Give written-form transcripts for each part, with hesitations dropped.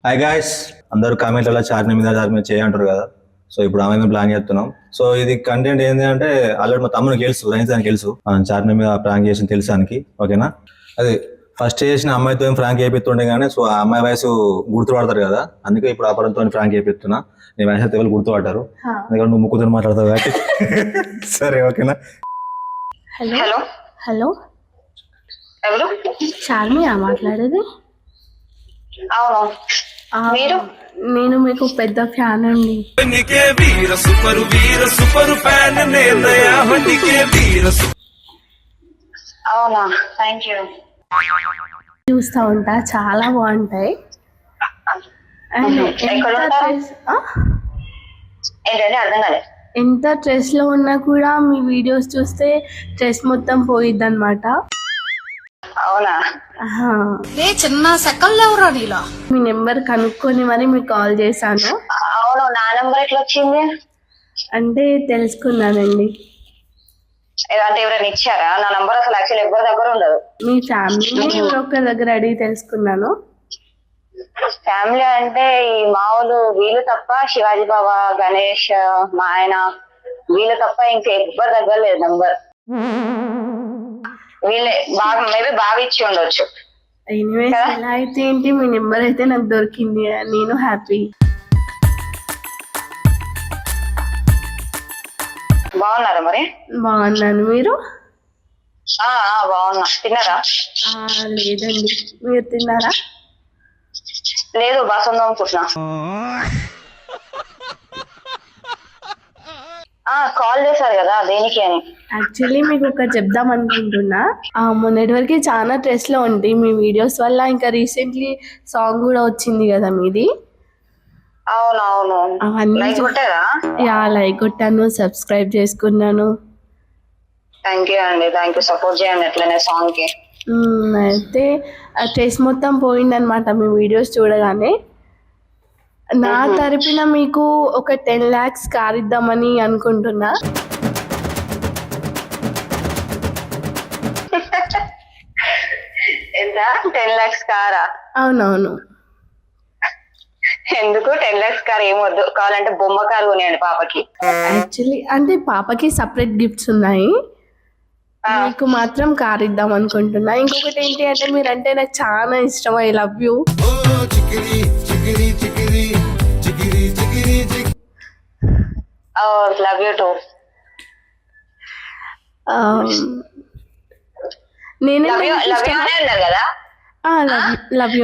Hi guys, అందరూ కామెంట్లలో చార్మి చేయంటారు కదా. So ఇప్పుడు ఆమె మీద ప్లాన్ చేస్తున్నాం. సో ఇది కంటెంట్ ఏంటి అంటే ఆల్రెడీ మా తమ్మునికి తెలుసు, రైతానికి తెలుసు చార్మి మీద ప్రాంక్ చేసిన తెలుసానికి. ఓకేనా, అది ఫస్ట్ చేసిన అమ్మాయితో ఫ్రాంక్ చేపిస్తుండే కానీ సో ఆ అమ్మాయి వయసు గుర్తుపడతారు కదా, అందుకే ఇప్పుడు అపరంతో ఫ్రాంక్ చేపిస్తున్నా. నీ వయసు అయితే ఎవరు గుర్తుపడతారు, ఎందుకంటే నువ్వు ముక్కుతో మాట్లాడతావు కాబట్టి. సరే ఓకేనా. హలో హలో, ఎవరు? చార్మి మాట్లాడేది? అవును, నేను మీకు పెద్ద ఫ్యాన్ అండి. అవునా, థ్యాంక్ యూ. చూస్తా ఉంటా, చాలా బాగుంటాయి. ఎంత స్ట్రెస్ లో ఉన్నా కూడా మీ వీడియోస్ చూస్తే స్ట్రెస్ మొత్తం పోయిద్ది అనమాట. అవునా, చిన్న సెకండ్ ఎవరా నీలా? మీ నెంబర్ కనుక్కొని మరి మీకు కాల్ చేశాను. అవును, నా నెంబర్ ఎట్లా వచ్చింది? అంటే తెలుసుకున్నానండి. అంటే ఎవరైనా ఇచ్చారా? నా నంబర్ అసలు యాక్చువల్ ఎవరి దగ్గర ఉండదు. మీ ఫ్యామిలీ ఎవరొక్కరి దగ్గర అడిగి తెలుసుకున్నాను. ఫ్యామిలీ అంటే ఈ మామూలు వీళ్ళు తప్ప, శివాజీ బాబా, గణేష్, మా ఆయన, వీళ్ళు తప్ప ఇంకా ఎవ్వరి దగ్గర లేదు నంబర్. వీళ్ళే బాగా మేబీ బాగా ఇచ్చి ఉండొచ్చు. ఎలా అయితే ఏంటి, మీ నెంబర్ అయితే నాకు దొరికింది, నేను హ్యాపీ. బాగున్నారా? మరి బాగున్నాను, మీరు? బాగున్నా. తిన్నారా? లేదండి, మీరు తిన్నారా? లేదు, బాసం అనుకుంటున్నా. కాల్ చేశారు కదా, దేనికి అని? యాక్చువల్లీ మీకు ఒకటి చెప్దాం అనుకుంటున్నా. మొన్నటి వరకు చాలా స్ట్రెస్ లో ఉంది మీ వీడియోస్ వల్ల. ఇంకా రీసెంట్లీ సాంగ్ కూడా వచ్చింది కదా మీది. అవునవును, అవన్నీ లైక్ కొట్టాను, సబ్స్క్రైబ్ చేసుకున్నాను. థ్యాంక్ యూ అండి, థ్యాంక్ యూ. సపోర్ట్ చేయండి అట్లనే సాంగ్ కి. అయితే స్ట్రెస్ మొత్తం పోయిందనమాట మీ వీడియోస్ చూడగానే. నా తరపున మీకు ఒక 10 lakhs కార్ ఇద్దామని అనుకుంటున్నా. ఎంత? 10 lakhs కారా? అవునవును. ఎందుకు 10 lakhs కార్? ఏమొద్దు, కావాలంటే బొమ్మ కారు కొనియండి పాపకి. యాక్చువల్లీ అంటే పాపకి సపరేట్ గిఫ్ట్స్ ఉన్నాయి, మీకు మాత్రం కార్ ఇద్దాం అనుకుంటున్నా. ఇంకొకటి ఏంటి అంటే మీరంటే నాకు చాలా ఇష్టం. I love you. Love you two. నేనే కదా, లవ్ యూ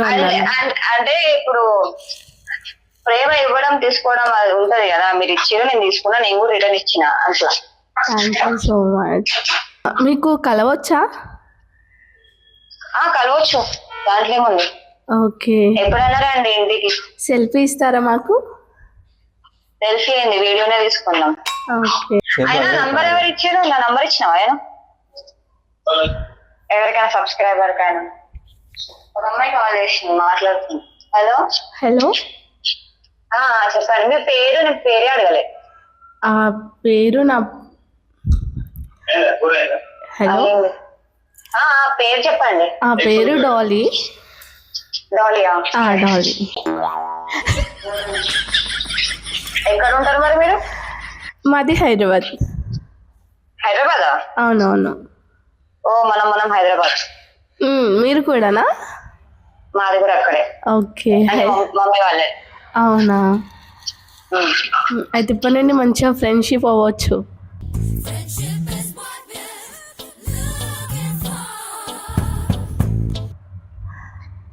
అంటే ఇప్పుడు ప్రేమ ఇవ్వడం తీసుకోవడం అది ఉంటది కదా. మీరు ఇచ్చారు, నేను తీసుకున్నా, నేను కూడా రిటర్న్ ఇచ్చిన అట్లా. Thank you so much. మీకు కలవచ్చా? కలవచ్చు, దాంట్లో ఏముంది. ఓకే, ఎప్పుడైనా రండి ఇంటికి. సెల్ఫీ ఇస్తారా మాకు? సెల్ఫీ ఏంది, వీడియోనే తీసుకుందాం. ఓకే. అయినా నంబర్ ఎవరు ఇచ్చారు? నా నంబర్ ఇచ్చినావా? ఆయన ఎవరికైనా సబ్స్క్రైబర్ కైనా ఒక అమ్మాయి కాల్ చేసింది, మాట్లాడుతుంది. హలో హలో, చెప్పండి. మీ పేరు? నేను పేరే అడగలే. పేరు నా హలో, పేరు చెప్పండి. పేరు డాలీ. డాలియా? డాలీ. ఎక్కడ ఉంటారు మరి మీరు? మాది హైదరాబాద్. హైదరాబాదా? అవునవును. ఓ, మనం హైదరాబాద్. మీరు కూడానా? మాది కూడా అక్కడే. ఓకే, మమ్మీ వాళ్ళే. అవునా, అయితే ఇప్పటి నుండి మంచిగా ఫ్రెండ్షిప్ అవ్వచ్చు.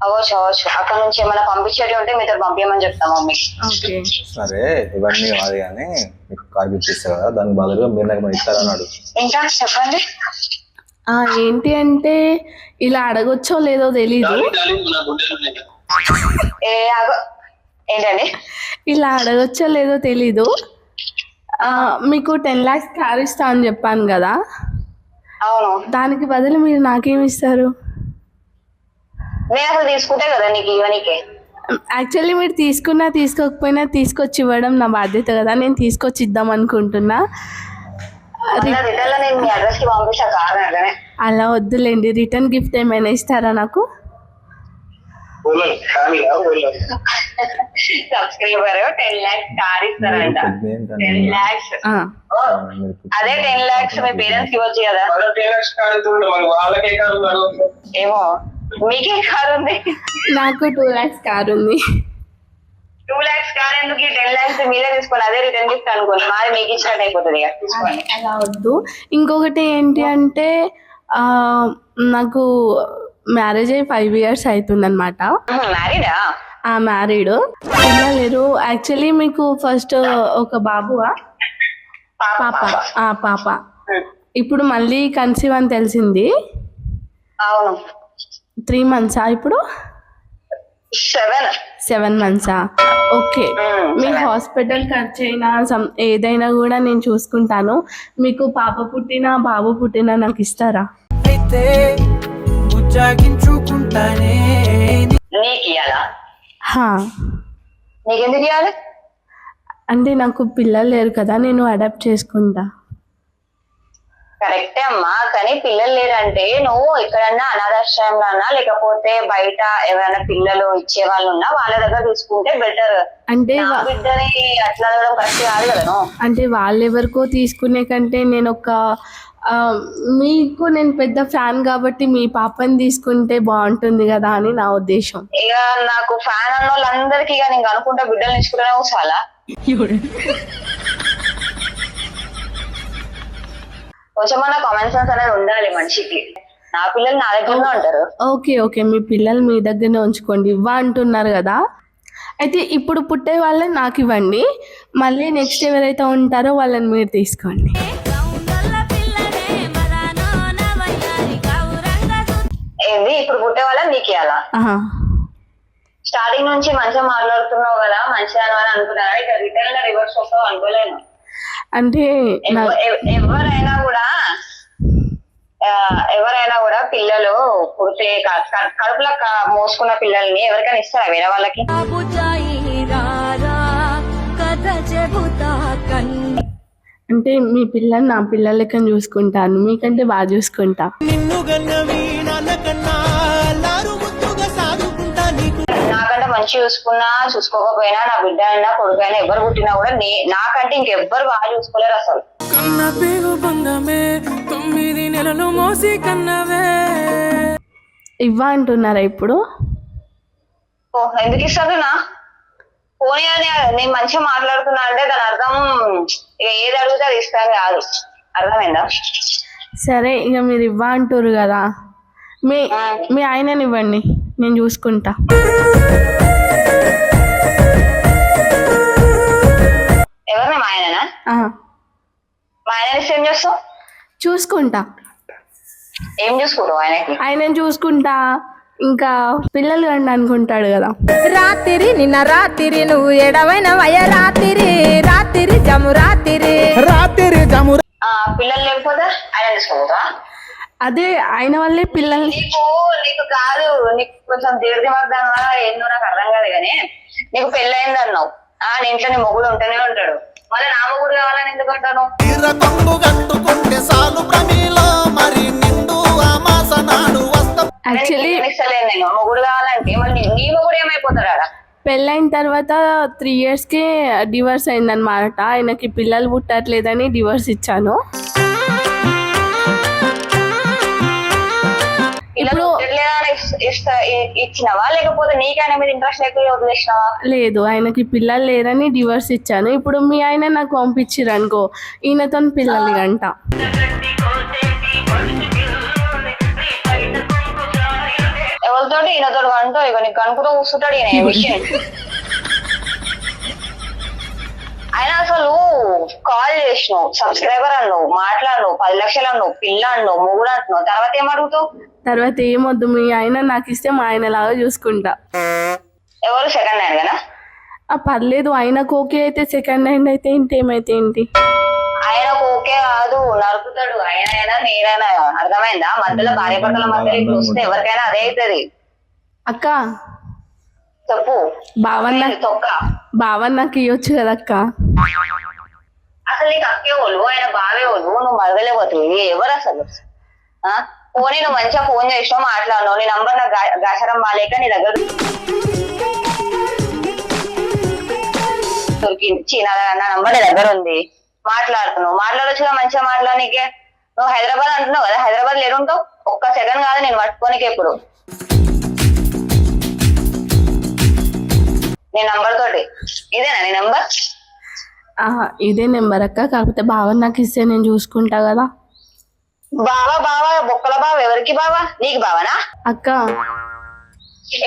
అవ్వచ్చు. అక్కడ నుంచి ఏమైనా పంపించేది ఉంటే మీతో పంపించమని చెప్తాం మమ్మీకి. ఓకే, సరే. ఇవన్నీ మాది కానీ మీకు కార్ గిఫ్ట్ ఇస్తారు కదా, దానికి బదులుగా మీరు నాకు ఇస్తారన్నాడు. ఇంకా చెప్పండి. ఏంటి అంటే ఇలా అడగొచ్చో లేదో తెలీదు. ఏంటండి? ఇలా అడగొచ్చో లేదో తెలీదు. మీకు 10 lakhs కార్ ఇస్తా అని చెప్పాను కదా. అవును, దానికి బదులు మీరు నాకేమి ఇస్తారు? నేను అసలు తీసుకుంటే కదా నీకు ఇవ్వనీకే. యాక్చువల్లీ మీరు తీసుకున్నా తీసుకోకపోయినా తీసుకొచ్చి ఇవ్వడం నా బాధ్యత కదా. నేను తీసుకొచ్చి ఇద్దాం అనుకుంటున్నా. అలా వద్దులేండి, రిటర్న్ గిఫ్ట్ ఏమైనా ఇస్తారా నాకు? సబ్స్క్రైబర్ 10 lakhs కార్ ఇస్తారంట. 10 lakhs అదే 10 lakhs మీ పేరెంట్స్ కి ఇవ్వచ్చు కదా. ఏమో మీకే కార్ ఉంది, నాకు 2 lakhs కార్ ఉంది. 2 lakhs కార్ ఎందుకు? 10 lakhs మీరే తీసుకోండి, అదే రిటర్న్ గిఫ్ట్ అనుకోండి, మాది మీకు ఇచ్చినట్టు అయిపోతుంది. తీసుకోండి. అలా వద్దు. ఇంకొకటి ఏంటి అంటే నాకు మ్యారేజ్ అయ్యి 5 years అవుతుంది అనమాట. మ్యారీడా? మ్యారీడ్. పిల్లలేరు. యాక్చువల్లీ మీకు ఫస్ట్ ఒక బాబువా పాప. ఇప్పుడు మళ్ళీ కన్సీవ్ అని తెలిసింది. అవును. 3 months ఇప్పుడు 7 months. ఓకే, మీ హాస్పిటల్ ఖర్చు అయినా ఏదైనా కూడా నేను చూసుకుంటాను. మీకు పాప పుట్టినా బాబు పుట్టినా నాకు ఇస్తారా? నీకెందుకు ఇవ్వాలి? అంటే నాకు పిల్లలు లేరు కదా, నేను అడాప్ట్ చేసుకుంటా. కరెక్టే అమ్మా, కానీ పిల్లలు లేరంటే నువ్వు ఎక్కడన్నా అనాథాశ్రయంలో అన్నా లేకపోతే బయట ఎవరైనా పిల్లలు ఇచ్చే వాళ్ళు ఉన్నా వాళ్ళ దగ్గర తీసుకుంటే బెటర్. అంటే బిడ్డని అట్లా కరెక్ట్ కాదు కదా. అంటే వాళ్ళెవరికో తీసుకునే కంటే నేను మీకు నేను పెద్ద ఫ్యాన్ కాబట్టి మీ పాపని తీసుకుంటే బాగుంటుంది కదా అని నా ఉద్దేశం. ఇక నాకు ఫ్యాన్ అన్న వాళ్ళందరికీ ఇక నేను అనుకుంటా బిడ్డలు తీసుకుంటూనే చాలా కొంచెమన్నా కామన్ సెన్స్ అనేది ఉండాలి మనిషికి. నా పిల్లలు నా దగ్గరనే ఉంటారు. ఓకే, మీ పిల్లలు మీ దగ్గరనే ఉంచుకోండి. అంటున్నారు కదా, అయితే ఇప్పుడు పుట్టే వాళ్ళని నాకు ఇవ్వండి, మళ్ళీ నెక్స్ట్ ఎవరైతే ఉంటారో వాళ్ళని మీరు తీసుకోండి. ఏంది ఇప్పుడు పుట్టే వాళ్ళని నీకు ఇవ్వాలా? స్టార్టింగ్ నుంచి మంచిగా మాట్లాడుతున్నావు కదా, మంచిగా అని అనుకున్నాను. ఇక రిటర్న్ గా రివర్స్ వస్తావు అనుకోలేను. అంటే ఎవరైనా కూడా పిల్లలు పుడితే కడుపులో మోసుకున్న పిల్లల్ని ఎవరికైనా ఇస్తారా వేరే వాళ్ళకి? అంటే మీ పిల్లల్ని నా పిల్లల లెక్క చూసుకుంటాను, మీకంటే బాగా చూసుకుంటా. నాకంటే మంచి చూసుకోకపోయినా నా బిడ్డ అయినా కొడుకు అయినా ఎవరు పుట్టినా కూడా నాకంటే ఇంకెవ్వరు బాగా చూసుకోలేరు అసలు. అంటున్నారా ఇప్పుడు? ఎందుకు ఇస్తాను నా పోనీ అని నేను మంచిగా మాట్లాడుతున్నా అంటే దాని అర్థం ఇక ఏది అడిగితే అది ఇస్తాను కాదు. అర్థమైందా? సరే, ఇక మీరు అంటారు కదా, మీ ఆయనని ఇవ్వండి, నేను చూసుకుంటా. ఎవరిని? మా ఆయననా? మా ఆయన ఏం చేస్తావు? చూసుకుంటా. ఏం చూసుకుంటావు? ఆయనని చూసుకుంటా, ఇంకా పిల్లలు కండి అనుకుంటాడు కదా. రాత్రి నిన్న రాత్రి నువ్వు ఎడవైనవయ్య రాత్రి జము పిల్లలు లేకపోతే ఆయన తీసుకోపోతా? అదే ఆయన వల్లే పిల్లలు. నీకు కాదు, నీకు కొంచెం దీర్ఘమర్థం ఏందో నాకు అర్థం కాదు. కానీ నీకు పెళ్ళయింది అన్నావు, నీ ఇంట్లో నీ మొగుడు ఉంటేనే ఉంటాడు, మళ్ళీ నా మొగుడు కావాలని ఎందుకు అంటాను? యాక్చువల్లీ నేను మొగుడు కావాలంటే మళ్ళీ నీ మొగుడు ఏమైపోతాడా? పెళ్ళైన తర్వాత 3 years కి డివోర్స్ అయిందనమాట. ఆయనకి పిల్లలు పుట్టట్లేదని డివోర్స్ ఇచ్చాను. ఇప్పుడు ఇచ్చినావా లేకపోతే నీకైనా మీద ఇంట్రెస్ట్ లేక వదిలేసినావా? లేదు, ఆయనకి పిల్లలు లేరని డివోర్స్ ఇచ్చాను. ఇప్పుడు మీ ఆయన నాకు పంపించిర్రు అనుకో, ఈయనతో పిల్లలు అంట. ఎవరితోటి? ఈయనతో అంటూ ఇక నీకు కనుకుంటూ కూర్చుంటాడు ఈయన విషయం. ఆయన అసలు కాల్ చేసినావు, సబ్స్క్రైబర్ అన్నావు, మాట్లాడినావు, 10 లక్షలు అన్నావు, పిల్ల అన్నావు, మొగుడు అంటున్నావు, తర్వాత ఏం అడుగుతావు? తర్వాత ఏమొద్దు, మీ ఆయన నాకు ఇస్తే మా ఆయన లాగా చూసుకుంటా. ఎవరు? సెకండ్ హ్యాండ్ కదా? పర్లేదు, ఆయనకు ఓకే అయితే సెకండ్ హ్యాండ్ అయితే ఏమైతే ఏంటి? ఆయనకు ఓకే కాదు, నరుకుతాడు. ఆయనైనా నేనైనా. అర్థమైందా? మధ్యలో భార్య భర్తల మధ్యలో ఇప్పుడు వస్తే ఎవరికైనా అదే అవుతుంది. అక్క చెప్పు. బావన్ నాకు ఇవ్వచ్చు కదా అక్క. అసలు నీకు అక్కే వాళ్ళు, ఆయన బావే వాళ్ళు, నువ్వు మరగలేకపోతుంది. ఎవరు అసలు? పోనీ నువ్వు మంచిగా ఫోన్ చేసినావు మాట్లాడినావు, నీ నంబర్ నాకు గాసరం బాలేక నీ దగ్గర దొరికింది. నా నంబర్ నీ దగ్గర ఉంది, మాట్లాడుతున్నావు, మాట్లాడొచ్చుగా మంచిగా మాట్లాడనీకే. నువ్వు హైదరాబాద్ అంటున్నావు కదా, హైదరాబాద్ లేడుంటావు? ఒక్క సెకండ్ కాదు నేను పట్టుకోనికే ఇప్పుడు నీ నంబర్ తోటి. ఇదేనా నీ నంబర్? ఇదే నెంబర్ అక్క, కాకపోతే బావ నాకు ఇస్తే నేను చూసుకుంటా కదా. బావా బావా బొక్కల బావ? ఎవరికి బావా? నీకు బావనా? అక్క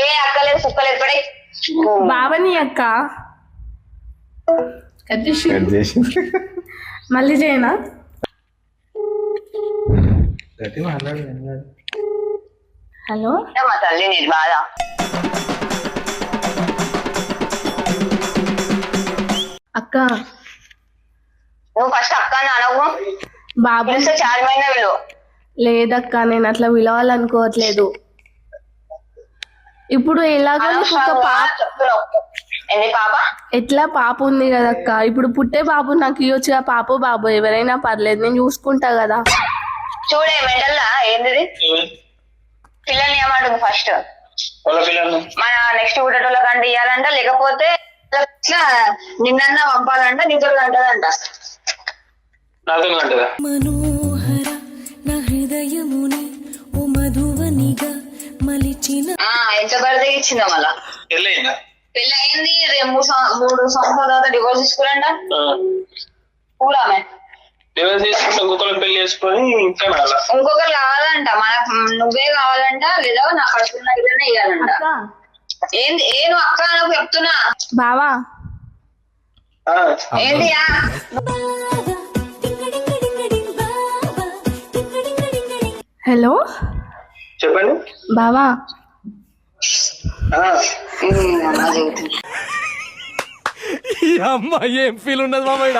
ఏ అక్కలేదు సుక్కలేదు పడే బావని అక్క. కట్ చేసి కట్ చేసి మళ్ళీ చేయనా? హలో మా తల్లి నీ బాధ. అక్క నువ్వు ఫస్ట్ అక్క అని అనవు, బాబు పిలిస్తే చార్మైనా విలువ. లేదక్క, నేను అట్లా పిలవాలనుకోవట్లేదు. ఇప్పుడు ఎలాగో నీకు ఒక పాప, ఏంది పాప? ఎట్లా పాప ఉంది కదక్క, ఇప్పుడు పుట్టే బాబు నాకు ఇవ్వచ్చుగా. పాప బాబు ఎవరైనా పర్లేదు, నేను చూసుకుంటా కదా. చూడే మెంటల్లా ఏంది పిల్లల్ని ఏమంటుంది ఫస్ట్ మన నెక్స్ట్ పుట్టేటోళ్ళ కంటే ఇవ్వాలంట, లేకపోతే నిన్న పంపాలంట, నీతో అంటదంట. మనోహర నా హృదయముని ఓ మధువనిగా మలిచిన ఎంత పడితే ఇచ్చిందో మళ్ళా పెళ్ళి అయింది. 3 సంవత్సరాల తర్వాత డివోర్స్ తీసుకురంట. ఊరామె డివోర్స్ తీసుకుంటే ఇంకొకరు పెళ్లి చేసుకొని ఇంకా ఇంకొకరు కావాలంట, మనకు నువ్వే కావాలంట, లేదా నా కడుపున్న ఇట్లనే ఇవ్వాలంట. ఏంది నువ్వు అక్క నాకు చెప్తున్నా. బావా ఏంది హలో చెప్పండి బావా. ఏం ఫీల్ ఉండదు మామయ్య.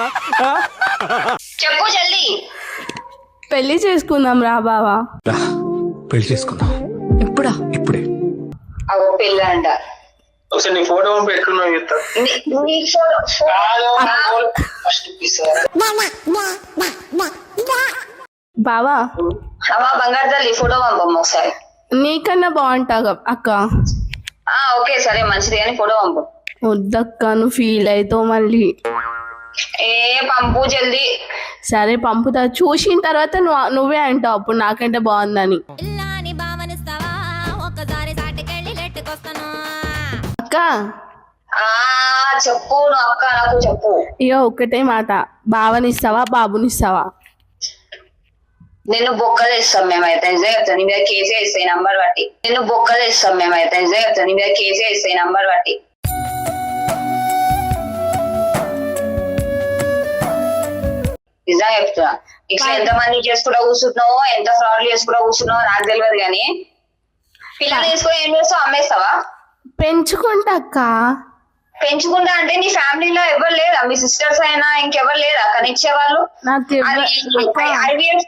చెప్పు జల్దీ. పెళ్లి చేసుకుందాం రా బావా. పెళ్లి చేసుకుందాం. ఎప్పుడా? ఇప్పుడే. అగో పెళ్ళి అంట. ఒకసారి నీ ఫోటో పెట్టుకున్నావు చెప్తా. బావా అమ్మా బంగారు తల్లి ఫోటో పంపమ్మ ఒకసారి. నీకన్నా బాగుంటా అక్క. ఓకే సరే మంచిది, కానీ ఫోటో పంపు. వద్దక్క, నువ్వు ఫీల్ అవుతావు మళ్ళీ. పంపు జల్దీ. సరే పంపుతా, చూసిన తర్వాత నువ్వే అంటావు అప్పుడు నాకంటే బాగుందని. అక్క చెప్పు నువ్వు అక్క నాకు చెప్పు. ఇక ఒక్కటే మాట, బావనిస్తావా బాబునిస్తావా? నిన్ను బొక్కలు ఇస్తాం మేమైతే, నిజం చెప్తాను. నీ మీద కేసే ఇస్తాయి నంబర్ బట్టి. నిన్ను బొక్కలు ఇస్తాం మేమైతే, నిజం చెప్తాను. నీ మీద కేసే ఇస్తాయి నంబర్ బట్టి. నిజం చెప్తున్నా. ఇట్లా ఎంత మంది చేసుకుంటా కూర్చుంటున్నావో, ఎంత ఫ్రాడ్ చేసుకుంటా కూర్చున్నావో నాకు తెలియదు, కానీ పిల్లలు తీసుకొని ఏం చేస్తావు? అమ్మేస్తావా? పెంచుకుంటా అక్క. పెంచుకుంటా అంటే నీ ఫ్యామిలీలో ఎవరు లేదా? మీ సిస్టర్స్ అయినా ఇంకెవరు లేదా కనిచ్చే వాళ్ళు? ఐవీఎఫ్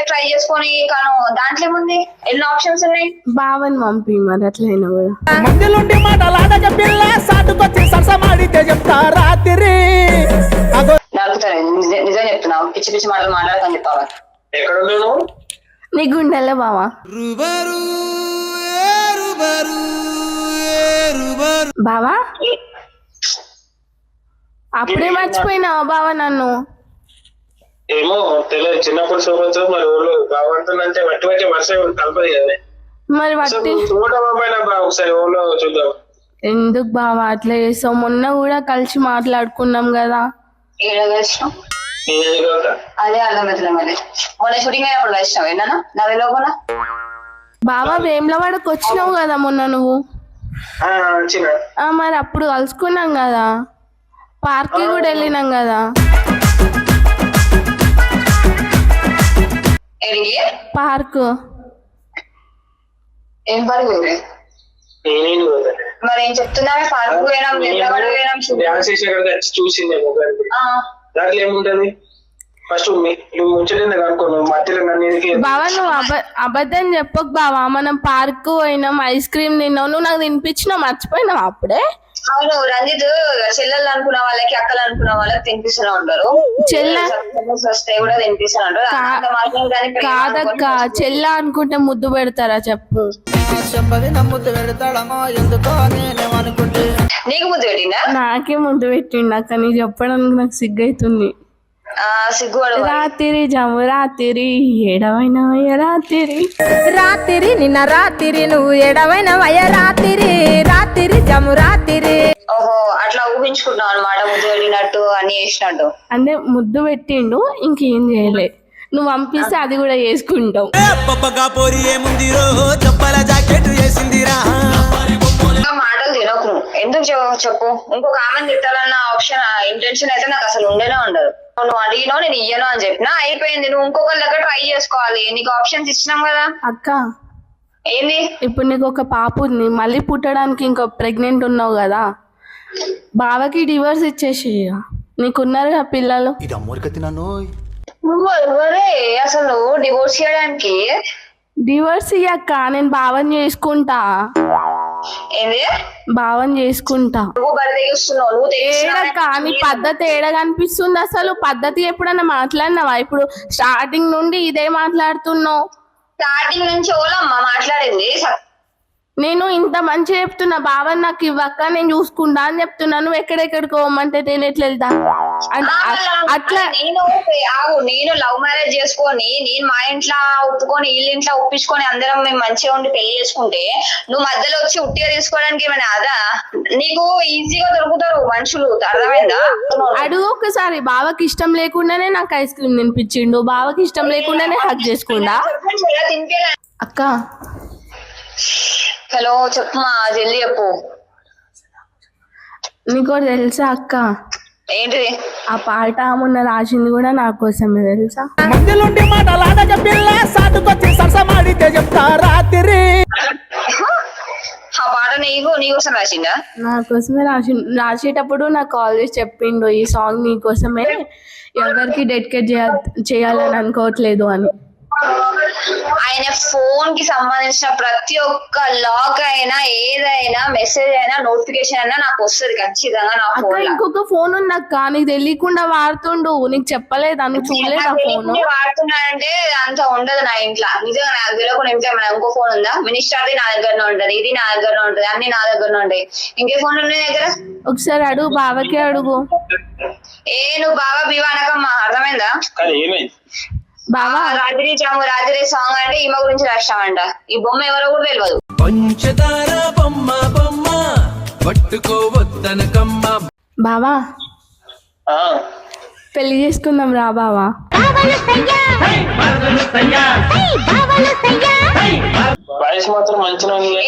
ట్రై చేసుకొని కాను, దాంట్లో ఏముంది? ఎన్ని ఆప్షన్స్ ఉన్నాయి. బావని పంపి మరి అట్లయినా కూడా. మందిలుండి మాటలాడక పిల్ల సాటుకొచ్చి సరసమాడితే చెప్తా రాత్రి. నడుపుతాను, నిజం చెప్తున్నావు. పిచ్చి పిచ్చి మాటలు మాట్లాడతాను చెప్తావా? ఎక్కడ ఉన్నావు? నీ గుండెల్లో బావా. బావా అప్పుడే మర్చిపోయినావా బావా నన్ను? ఏమో తెలియదు, చిన్నప్పుడు చూపచ్చు. మరి ఊళ్ళో కావాలంటే వట్టి వట్టి వర్ష కలపదు కదా. మరి వట్టి చూడటం ఒకసారి ఊళ్ళో చూద్దాం. ఎందుకు బావా అట్లా చేస్తావు? మొన్న కూడా కలిసి మాట్లాడుకున్నాం కదా. అదే అర్థమవుతుంది. మరి మొన్న షూటింగ్ అయినప్పుడు వేసినావు ఏనా నా తెలియకుండా? బావా వేములవాడకు వచ్చినావు కదా మొన్న నువ్వు. మరి అప్పుడు కలుసుకున్నాం కదా, పార్క్ కి కూడా వెళ్ళినాం కదా. పార్క్ ఏం పార్క్? మరి ఏం చెప్తున్నావే? పార్క్ పోయినాం, చూసిందే దాంట్లో ఏముంటది? ఫస్ట్ నువ్వు ముంచలేదు అనుకో, నువ్వు మధ్యలో బావా నువ్వు అబద్ధం చెప్పకు బావా. మనం పార్క్ పోయినాం, ఐస్ క్రీమ్ తిన్నావు, నువ్వు నాకు తినిపించినావు, మర్చిపోయినావు అప్పుడే. అవును రంజిత్ చెల్లెలు అనుకున్న వాళ్ళకి అక్కలు అనుకున్న వాళ్ళకి తినిపిస్తూనే ఉంటారు. వస్తే కూడా తినిపిస్తూనే ఉంటారు. అంత మాత్రం కానీ ప్రేమ కాదక్క, అనుకొని చెల్ల అనుకుంటే ముద్దు పెడతారా చెప్పు? నీకు ముద్దు పెట్టిందా? నాకే ముద్దు పెట్టిండు అక్క, నీకు చెప్పడానికి నాకు సిగ్గైతుంది. సిగ్గుపడు. రాత్రి జము రాత్రి ఏడవైన రాత్రి రాత్రి నిన్న రాత్రి నువ్వు ఎడవైన వయ రాత్రి రాత్రి జము రాత్రి. ఓహో అట్లా ఊహించుకుంటాం అనమాట ముద్దు పెట్టినట్టు అన్ని చేసినట్టు. అంటే ముద్దు పెట్టిండు, ఇంకేం చేయలే. నువ్వు పంపిస్తే అది కూడా చేసుకుంటావు. మాటలు తినకు, ఎందుకు చెప్పు. ఇంకొక ఆమెను తిట్టాలన్న ఆప్షన్ ఇంటెన్షన్ అయితే నాకు అసలు ఉండేనే ఉండదు. నువ్వు అడిగినావు, నేను ఇయ్యను అని చెప్పినా అయిపోయింది. నువ్వు ఇంకొకరి దగ్గర ట్రై చేసుకోవాలి. నీకు ఆప్షన్స్ ఇచ్చినాం కదా. అక్క ఏంది ఇప్పుడు నీకు ఒక పాప ఉంది, మళ్ళీ పుట్టడానికి ఇంకో ప్రెగ్నెంట్ ఉన్నావు కదా, బావకి డివోర్స్ ఇచ్చేసి నీకున్నారు ఆ పిల్లలు. నువ్వు ఎవరే అసలు డివోర్స్ చేయడానికి? డివోర్స్ ఇయ్యక్క, నేను బావని చేసుకుంటా. ఏంది బావని చేసుకుంటా. నువ్వు బరి తెగిస్తున్నావు. నువ్వు ఏడక్క నీ పద్ధతి ఏడ కనిపిస్తుంది అసలు? పద్ధతి ఎప్పుడన్నా మాట్లాడినావా? ఇప్పుడు స్టార్టింగ్ నుండి ఇదే మాట్లాడుతున్నావు. స్టార్టింగ్ నుంచి ఓలమ్మా మాట్లాడింది. నేను ఇంత మంచి చెప్తున్నా, బావని నాకు ఇవ్వక్క నేను చూసుకుంటా అని చెప్తున్నా. నువ్వు ఎక్కడెక్కడికి పోమంటే నేను ఎట్లా వెళ్తా? అట్లా నేను లవ్ మ్యారేజ్ చేసుకొని నేను మా ఇంట్లో ఒప్పుకొని వీళ్ళ ఇంట్లో ఒప్పించుకొని అందరం మేము మంచిగా ఉండి పెళ్లి చేసుకుంటే నువ్వు మధ్యలో వచ్చి ఉట్టిగా తీసుకోవడానికి ఏమైనా అదా? నీకు ఈజీగా దొరుకుతారు మనుషులు, అర్థమైందా? అడుగు ఒక్కసారి. బావకి ఇష్టం లేకుండానే నాకు ఐస్ క్రీమ్ తినిపించిండు, బావకి ఇష్టం లేకుండానే హక్ చేసుకుండా. అక్క హలో చెప్పమా, జల్దీ చెప్పు. నీకు తెలుసా అక్క, ఏంటిది? ఆ పాట మొన్న రాసింది కూడా నా కోసమే తెలుసా? మధ్యలోండి మాటలాడక పిల్ల సాటుకొచ్చి సరసమాడితే చెప్తా రాత్రి. ఆ పాట నీకోసం రాసిందా? నా కోసమే రాసేటప్పుడు నాకు కాల్ చేసి చెప్పిండు, ఈ సాంగ్ నీ కోసమే, ఎవరికి డెడికేట్ చేయాలని అనుకోవట్లేదు అని. ఆయన ఫోన్ కి సంబంధించిన ప్రతి ఒక్క లాక్ అయినా ఏదైనా మెసేజ్ అయినా నోటిఫికేషన్ అయినా నాకు వస్తుంది ఖచ్చితంగా నా అక్క ఫోన్. ఇంకొక ఫోన్ ఉంది అక్క, నీకు తెలియకుండా వాడుతుండు, నీకు చెప్పలేదా? నువ్వు చూడలేదు ఆ ఫోన్? వాడుతున్నాడంటే అంత ఉండదు నా ఇంట్లో. నిజంగా నాకు తెలియకుండా ఇంట్లో ఏమైనా ఇంకో ఫోన్ ఉందా? మినిస్టర్ది నా దగ్గరనే ఉంటది, ఇది నా దగ్గరనే ఉంటది, అన్ని నా దగ్గరనే ఉంటాయి. ఇంకే ఫోన్ ఉన్నాయి దగ్గర? ఒకసారి అడుగు, బావకే అడుగు. నువ్వు బాబా బీవా అనకమ్మా, అర్థమైందా? బావా రాత్రి చాము రాత్రి సాంగ్ అంటే ఈమె గురించి రాస్తామంట. ఈ బొమ్మ ఎవరో కూడా తెలియదు. బావా పెళ్లి చేసుకుందాం రా బావా. వయసు మాత్రం మంచిగా ఉంది.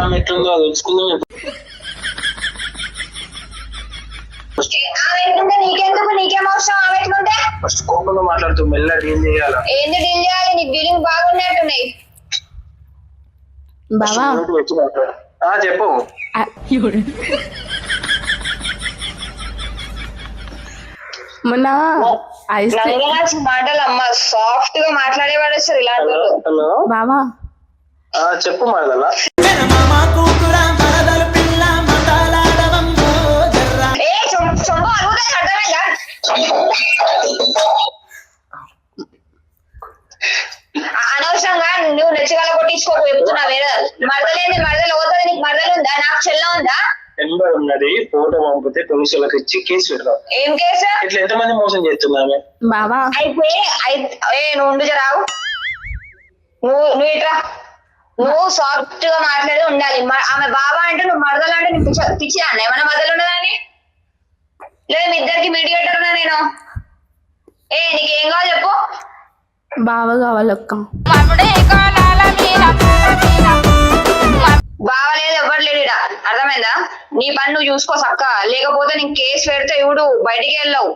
ఆమె ఎట్లుందో తెలుసుకుందాం. నీకెందుకు? నీకేం అవసరం ఆమె ఎట్లుంటే? ఫస్ట్ కోపంగా మాట్లాడుతూ మెల్ల డీల్ చేయాలి. ఏంది డీల్ చేయాలి? నీ డీలింగ్ బాగున్నట్టున్నాయి. బావా చెప్పు. మొన్న ఐస్ క్రీమ్ మాటలు అమ్మ సాఫ్ట్ గా మాట్లాడేవాడు సార్ ఇలాంటి. హలో బావా చెప్పు మాదలా. అనవసరంగా నువ్వు నెచ్చగల కొట్టించుకోకు చెప్తున్నా. వేరే మరదలేంది? మరదలు అవుతుంది. నీకు మరదలు ఉందా? నాకు చెల్ల ఉందా? నెంబర్ ఉన్నది, ఫోటో పంపితే పోలీసులకు ఇచ్చి కేసు పెడతాం. ఏం కేసు? ఇట్లా ఎంతమంది మోసం చేస్తున్నామే. బావా అయితే నువ్వు ఉండు జరావు. నువ్వు ఇట్రా. నువ్వు సాఫ్ట్ గా మాట్లాడి ఉండాలి. ఆమె బాబా అంటే నువ్వు మరదలు అంటే నీకు పిచ్చిదా? ఏమైనా మరదలు ఉండదని? లేదు మీ ఇద్దరికి మీడియేటర్ ఉన్నా నేను. నీకేం కావాలి చెప్పు. బావ కావాలక్క. బావలేదు ఎవరు లేడు అర్థమైందా? నీ పని నువ్వు చూసుకో సక్క, లేకపోతే నీకు కేసు పెడితే ఇవుడు బయటికి వెళ్ళవు.